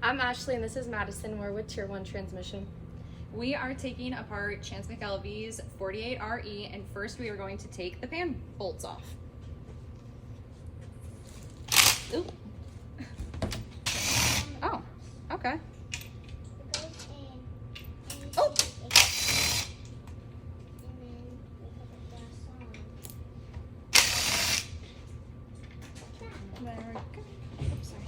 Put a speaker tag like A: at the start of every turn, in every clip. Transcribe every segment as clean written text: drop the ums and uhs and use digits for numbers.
A: I'm Ashley and this is Madison. We're with Tier 1 Transmission.
B: We are taking apart Chance Mckelvie's 48RE, and first we are going to take the pan bolts off. Ooh. Oh, okay. Oh! There we go. Oops, sorry.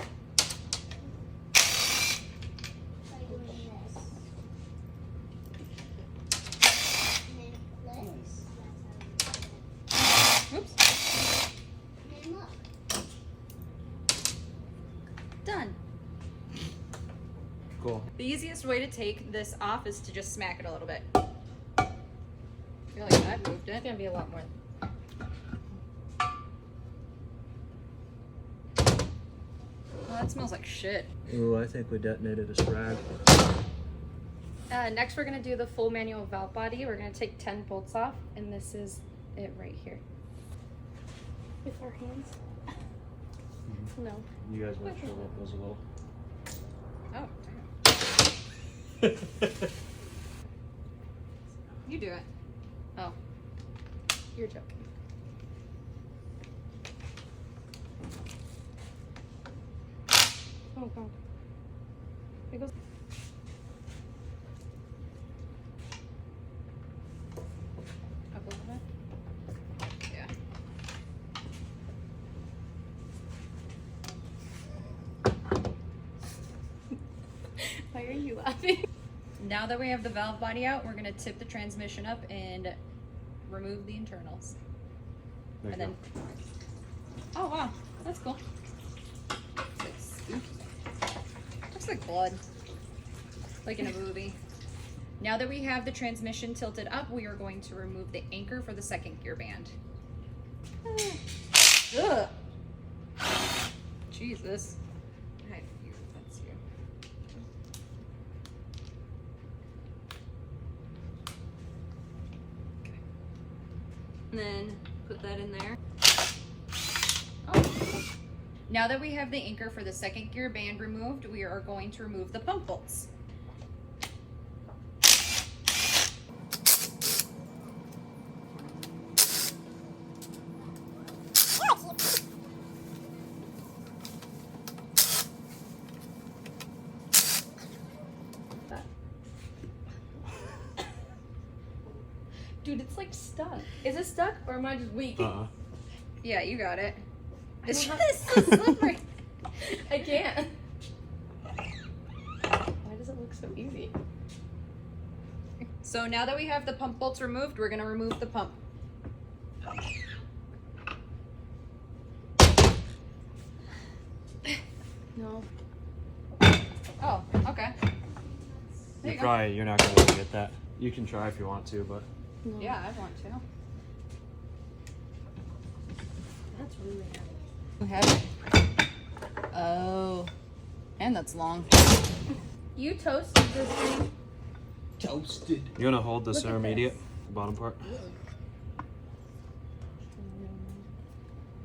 B: Oops. Done.
C: Cool.
B: The easiest way to take this off is to just smack it a little bit. I feel like that moved
A: It's
B: it.
A: gonna be a lot more.
B: Well, that smells like shit.
C: Ooh, I think we detonated a sprag.
A: Next, we're gonna do the full manual valve body. We're gonna take 10 bolts off, and this is it right here. With our hands. No.
C: You guys make sure that goes a little.
B: Oh, damn. You do it. Oh.
A: You're joking. Oh god. It goes.
B: Up a little bit? Yeah.
A: Why are you laughing?
B: Now that we have the valve body out, we're going to tip the transmission up and remove the internals.
C: There
B: And
C: you
B: then, oh wow, that's cool. Looks like blood, like in a movie. Now that we have the transmission tilted up, we are going to remove the anchor for the second gear band. Ugh. Jesus. Right here, that's you. Okay. And then put that in there. Oh. Now that we have the anchor for the second gear band removed, we are going to remove the pump bolts.
A: Dude, it's like stuck. Is it stuck or am I just weak?
B: Yeah, you got it. It's
A: don't
B: just so slippery.
A: I can't. Why does it look so easy?
B: So now that we have the pump bolts removed, we're going to remove the pump.
A: No.
B: Oh, okay. There you go.
C: You're not gonna get that. You can try if you want to, but
A: No.
B: Yeah, I want to.
A: That's really heavy.
B: Heavy. Oh, and that's long.
A: You toasted this thing.
C: toasted. You wanna hold this
A: Look at
C: intermediate,
A: this.
C: the bottom part?
A: Really?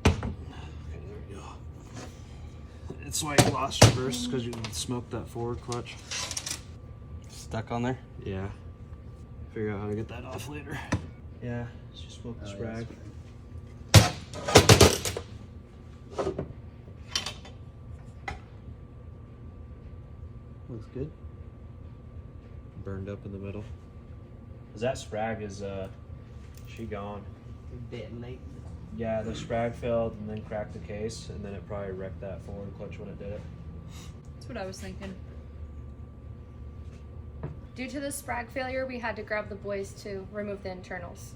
C: Okay, there we go. It's why you lost reverse because you smoked that forward clutch. Stuck on there? Yeah. Figure out how to get that off later. Yeah, it's just smoke the sprag. Looks good. Burned up in the middle. Cause that sprag is she gone.
D: A bit late.
C: Yeah, the sprag failed and then cracked the case, and then it probably wrecked that forward clutch when it did it.
B: That's what I was thinking.
A: Due to the sprag failure, we had to grab the boys to remove the internals.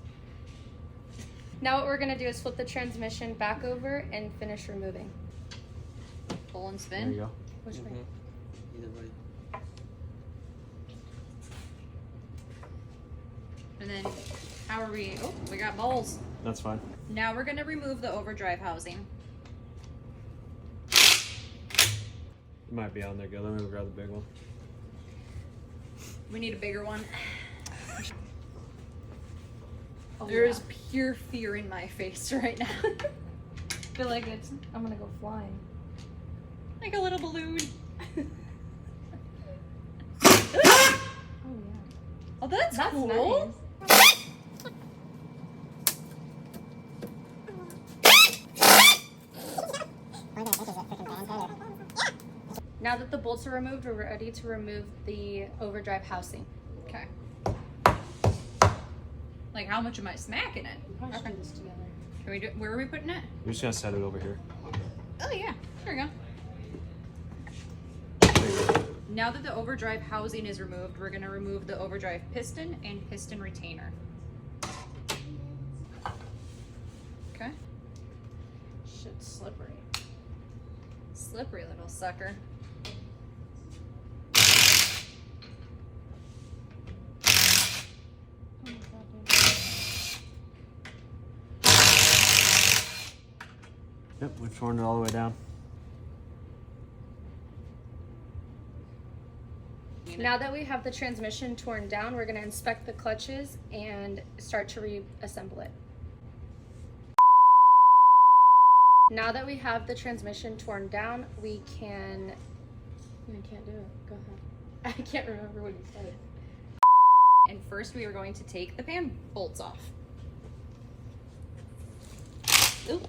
A: Now what we're gonna do is flip the transmission back over and finish removing.
B: Pull and
C: There you
B: spin.
C: go.
A: Which way?
D: Either way.
B: And then, how are we? Oh, we got bowls.
C: That's fine.
B: Now we're going to remove the overdrive housing.
C: It might be on there. Good. Let me go grab the big one.
B: We need a bigger one.
A: Oh,
B: There's pure fear in my face right now.
A: I feel like I'm gonna go flying.
B: Like a little balloon. Oh, that's cool.
A: nice. Now that the bolts are removed, we're ready to remove the overdrive housing.
B: Okay. Like, how much am I smacking it?
A: Probably should do this together.
B: Can we do? Where are we putting it?
C: We're just gonna set it over here.
B: Oh yeah, there we go.
C: There you go.
B: Now that the overdrive housing is removed, we're gonna remove the overdrive piston and piston retainer. Okay.
A: Shit's slippery.
B: Slippery little sucker.
A: Oh my God, dude.
C: Yep, we've torn it all the way down.
A: Now that we have the transmission torn down, we're going to inspect the clutches and start to reassemble it. Now that we have the transmission torn down, we can... I can't do it. Go ahead. I can't remember what you said.
B: And first we are going to take the pan bolts off. Oop.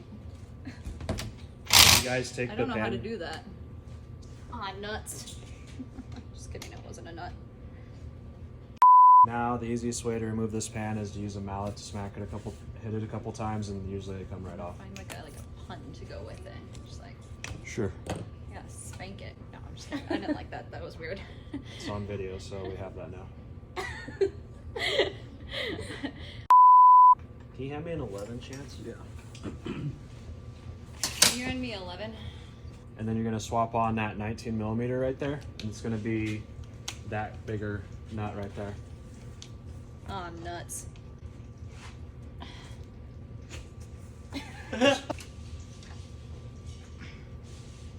C: You guys take
B: I
C: the
B: don't know how to
C: pan.
B: do that.
A: Ah, nuts.
B: Just kidding, it wasn't a nut.
C: Now the easiest way to remove this pan is to use a mallet to hit it a couple times, and usually they come right off.
B: Find like a pun to go with it. Just like,
C: Sure.
B: yeah, spank it. No, I'm just kidding. I didn't like that. That was weird.
C: It's on video, so we have that now. Can you hand me an 11 chance? Yeah.
B: You and me 11.
C: And then you're gonna swap on that 19 millimeter right there, and it's gonna be that bigger nut right there.
B: Oh, nuts.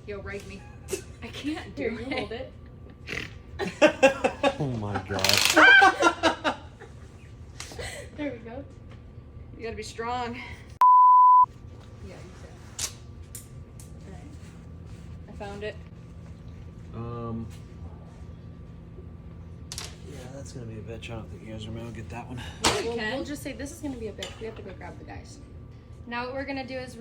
B: Yo, rake me. I can't do
A: Here, you hold it.
C: Oh my god.
A: There we go.
B: You gotta be strong.
A: Yeah, you said.
B: Alright. I found it.
C: Yeah, that's gonna be a bitch. I don't think you guys are gonna get that one.
B: You
A: We'll
B: can.
A: just say this is going to be a bitch. We have to go grab the guys. Now what we're going to do is...